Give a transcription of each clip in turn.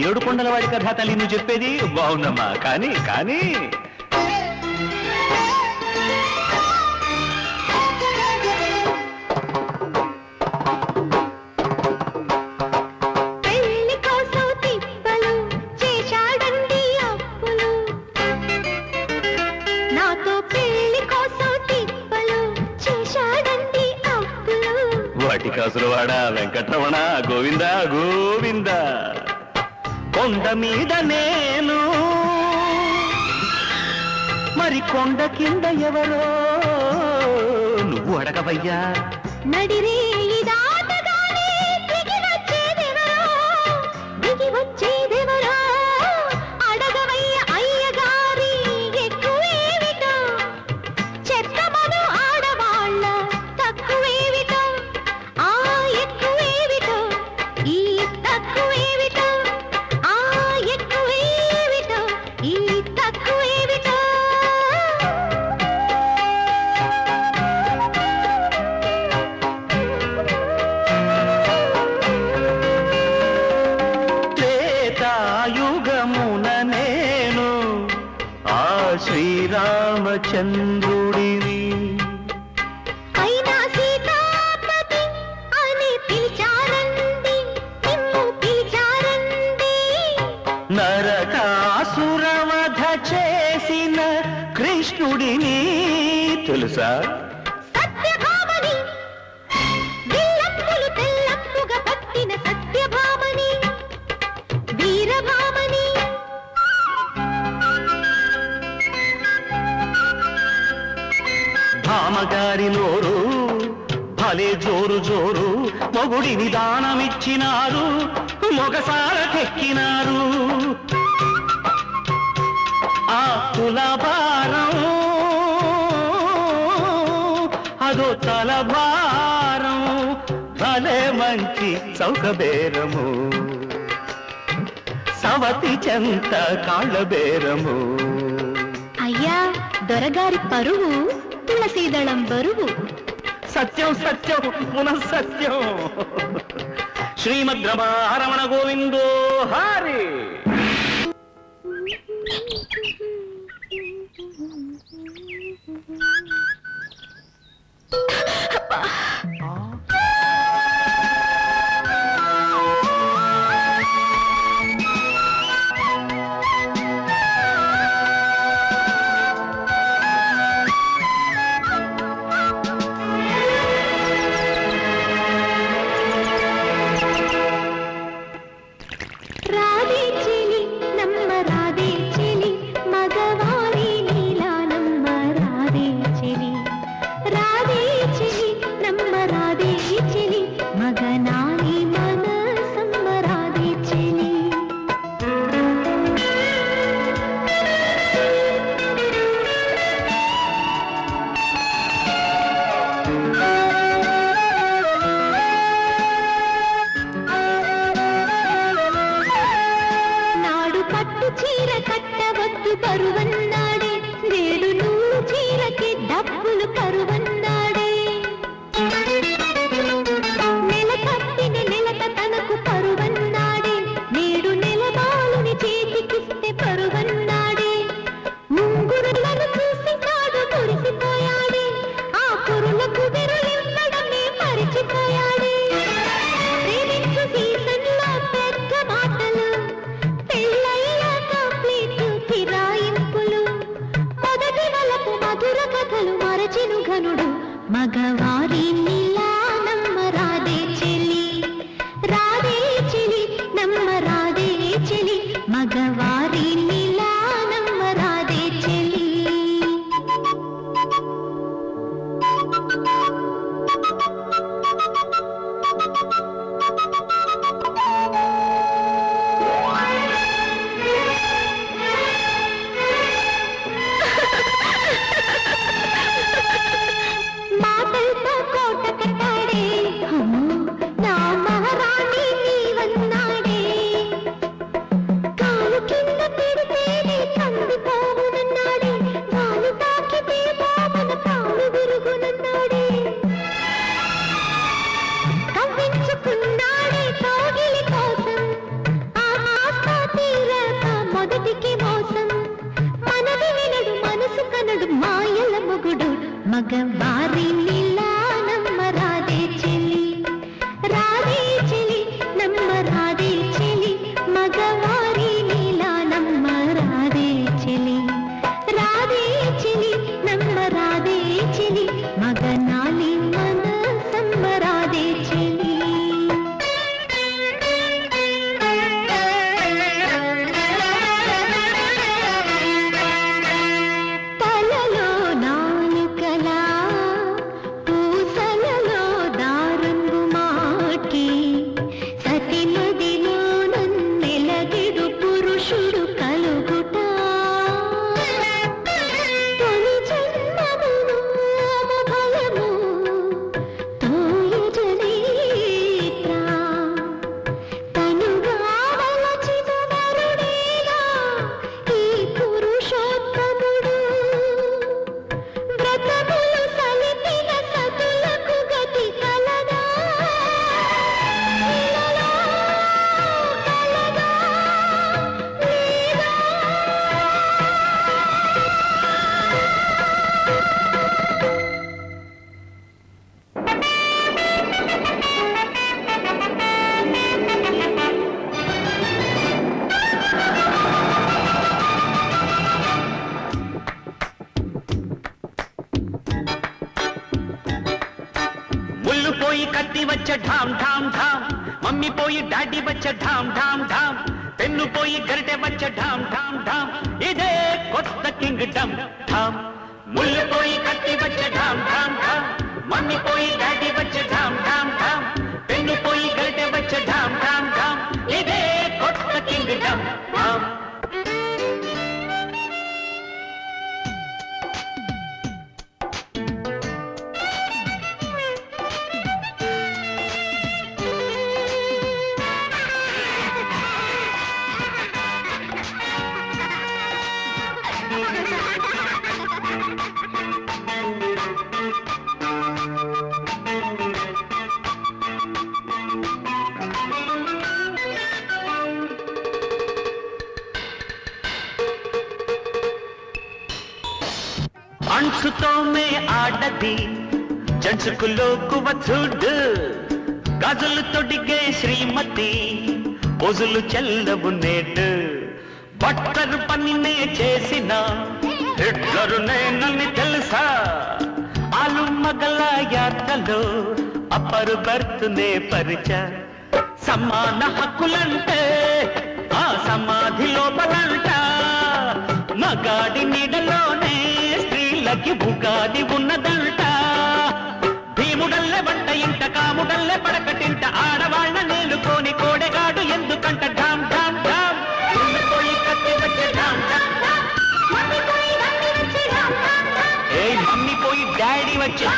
ఏడుకొండల వాడి కథ తల్లి నువ్వు చెప్పేది బాగుందమ్మా. కానీ కానీ వాటికాసులవాడ వెంకటరమణ గోవింద గోవింద. కొండ మీద నేను మరి కొండ కింద ఎవరో నువ్వు అడగవయ్యా. నడిరే శ్రీరామచంద్రుడిని అయినా సీతాపతి అని పిలిచారండి, పిలిచారండి. నరకాసురవధ చేసిన కృష్ణుడిని తెలుసా? సత్యభామని విల్లప్పులు తెల్లప్పుగా పట్టిన సత్యభామని, వీరభామని. భామగారి నోరు భలే జోరు జోరు, మొగుడిని దానమిచ్చినారు, మొగసారకెక్కినారు. ఆ తులభారం అదో తలభారం, భలే మంచి చౌకబేరము, సవతి చెంత కాళ్ళబేరము. అయ్యా దొరగారి పరువు తులసీదళం బరువు. సత్యం సత్యం పునః సత్యం. శ్రీమద్ రమణ గోవిందో హరి. పరువన్నాడే నేడు నువ్వు చీరకి డబ్బులు పరువన్నాడే. నెల కట్టిన నెలత తనకు పరువన్నాడే, నేడు నెలబాలుని చేతికిస్తే పరువన్నాడే. ముంగురులను చూసి కాడు మురిసిపోయాడే, ఆ పురులకు వెరులివ్వడమే మరిచిపోయాడే. ప్రేమించు సీజన్లో పెద్ద మాటలు, పెళ్ళయ్యాక ప్లేటు ఫిరాయింపులు, మొదటి వలపు మధుర కథలు మరచిను ఘనుడు. మగవారి నీలా నమ్మ రాదే చెలి, రాదే చెలి నమ్మ రాదే చెలి, మగవారి నీలా నమ్మ రాదే చెలి. మాటలతో కోట కట్ట మగవారి నీలా నమ్మ రాధే చెలి రాధే చెలి నమ్మ రాధే చెలి మగవారి నీలా నమ్మ రాధే చెలి రాధే చెలి నమ్మ రాధే చెలి మగనాలి మనసమ్మ రాధే చెలి తలలో నాలుకలా పూసలలో దారంగు మాకి సతిమదిలో నన్నెలగిడు పురుషుడు కలుగుట తొలి జన్మమును భయము తోయ జనేత్ర తనుగా వలచిన వరుడేగా ఈ పురుషోత్తముడు వ్రతములు సలిపిన సతులకు గతి కలదా ఇలలో కలదా లేదా ముళ్ళు పోయి కత్తి వచ్చే ఢామ్ ఢామ్ ఢామ్ మమ్మీ పోయి డాడీ వచ్చే ఢామ్ ఢామ్ ఢామ్ పెన్ను పోయి గరిటె వచ్చే ఢామ్ ఢామ్ ఢామ్ ఇదే కొత్త కింగ్ డమ్ ఢామ్ ముళ్ళు పోయి కత్తి వచ్చే ఢామ్ ఢామ్ ఢామ్ మమ్మీ పోయి డాడీ వచ్చే ఢామ్ ఢామ్ ఢామ్ పెన్ను పోయి గరిటె వచ్చే ఢామ్ ఢామ్ ఢామ్ ఇదే కొత్త కింగ్ డమ్ ఢామ్ అంచుతోమే ఆడది జంచుకులోకు వచ్చుడు గాజులు తొడిగే శ్రీమతి పోజులు చెల్లవు నేడు బట్టరు పనినే చేసిన హిట్లరు నేనని తెలుసా ఆలు మగల యాత్రలో అప్పరు బర్తునే పరిచ సమాన హక్కులంటే ఆ సమాధి లోపలంట మగాడి నీడలోనే స్త్రీలకి ఉగాది ఉన్నదంట భీముడల్లె వంట ఇంట కాముడల్లె పడకటింట ఆడవాళ్ళ నేలుకోని కోడెగాడు ఎందుకంట ఢామ్ ఢామ్ ఢామ్ పోయి కత్తి వచ్చే ఢామ్ ఢామ్ ఏ మమ్మీ పోయి డాడీ వచ్చే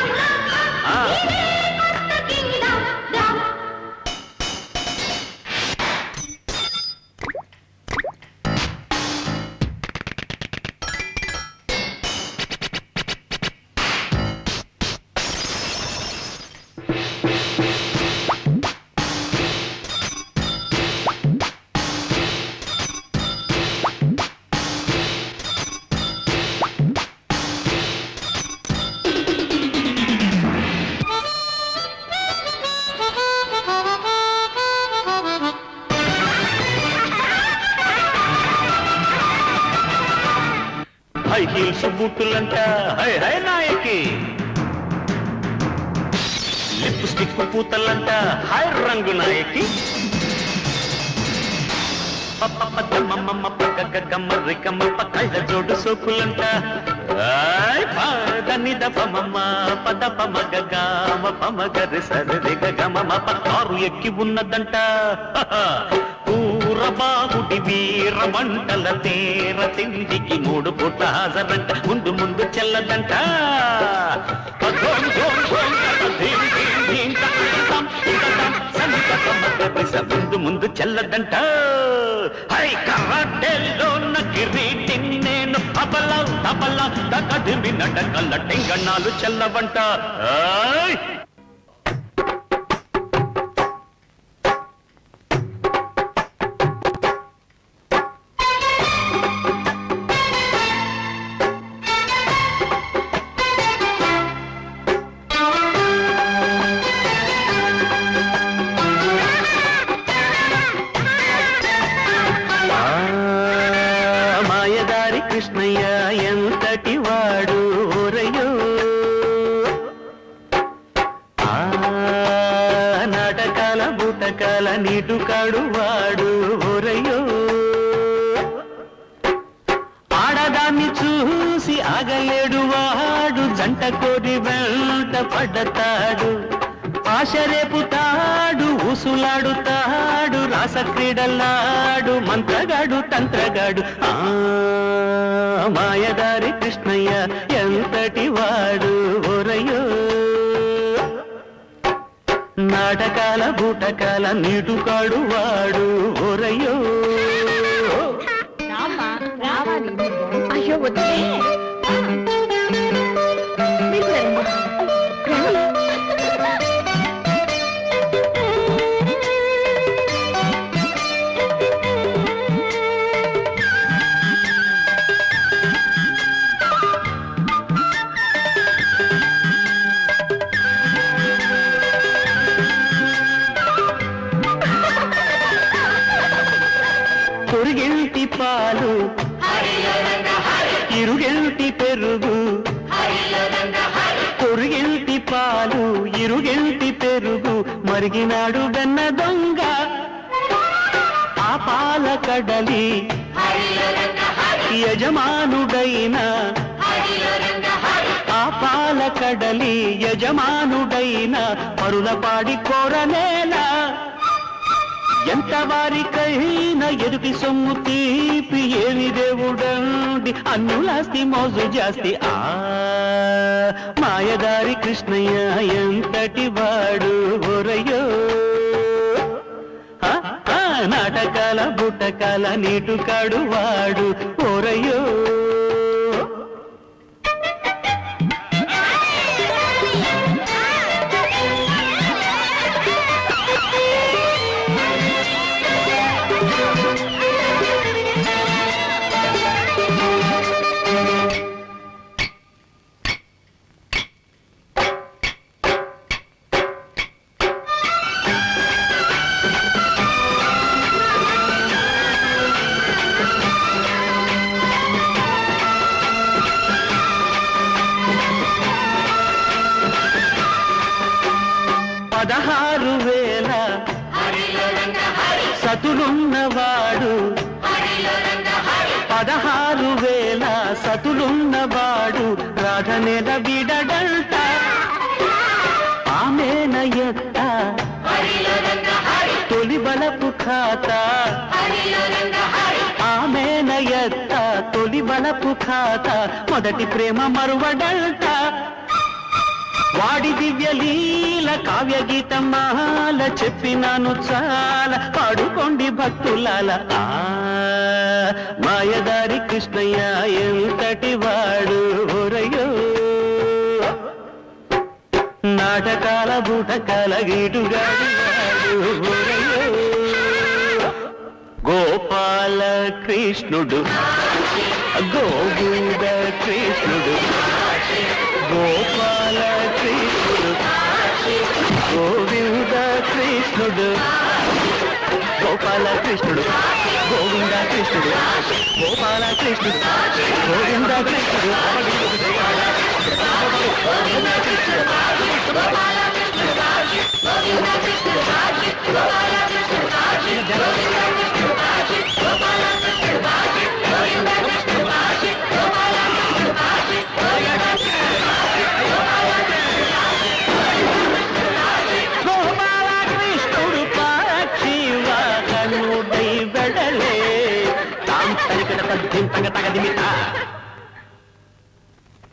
హై హీల్స్ బూటులంట హై హై నాయకి లిప్స్టిక్ పూతలంట హై రంగు నాయకి కళ్ళ జోడు సోకులంట పద పమమ్మ పద పమగమ పమగరి సరి గమ కారు ఎక్కి ఉన్నదంట పూరబాగుడి వీర మంటల తేర తిండికి 3 పూట్ల హాజరంట ముందు ముందు చెల్లదంట ముందు ముందు చెల్లదంట హై కరాటేలో కిరీటి నేను అబల అబల తగదిమి నడకల టెంగణాలు చెల్లవంట బూటకాల నీటుకాడు వాడు ఓరయ్యో ఆడదాన్ని చూసి ఆగలేడు వాడు జంట కోరి వెంట పడతాడు ఆశ రేపుతాడు ఊసులాడుతాడు రాస క్రీడలాడు మంత్రగాడు తంత్రగాడు మాయదారి కృష్ణయ్య ఎంతటి వాడు ఓరయ్యో నాటకాల బూటకాల నీటుకాడు వాడు ఓరయ్యో అయ్యో వద్దే పొరిగెల్టి పాలు ఇరుగెల్టి పెరుగు పొరిగెల్టి పాలు ఇరుగెల్టి పెరుగు మరిగినాడు వెన్న దొంగ ఆ పాల కడలి యజమానుడైన ఆ పాల కడలి యజమానుడైన పరులపాడి కోరనేలా ఎంత వారికైనా ఎదుటి సొమ్ము తీపి ఏమి దేవుడండి అన్నులాస్తి మోజు జాస్తి మాయదారి కృష్ణయ్య ఎంతటి వాడు ఓరయ్యో నాటకాల బుట్టకాల నీటుకాడు వాడు ఓరయ్యో సతులున్నవాడు 16,000 సతులున్నవాడు రాధనేల విడడంట ఆమెన ఎత్త తొలి బలపు ఖాతా ఆమెన ఎత్త తొలి బలపు ఖాతా మొదటి ప్రేమ మరువడంట వాడి దివ్యలీల కావ్య గీతమాల చెప్పినాను చాలా పాడుకోండి భక్తులాల మాయదారి కృష్ణయ్య ఎంతటి వాడు ఓరయ్యో నాటకాల బూటకాల గీటుగాడి వాడు ఓరయ్యో గోపాల కృష్ణుడు గోవింద కృష్ణుడు గోపాల కృష్ణుడు గోవింద కృష్ణుడు గోపాల కృష్ణుడు గోవింద కృష్ణుడు గోపాల కృష్ణుడు గోవింద కృష్ణుడు తగదిమిత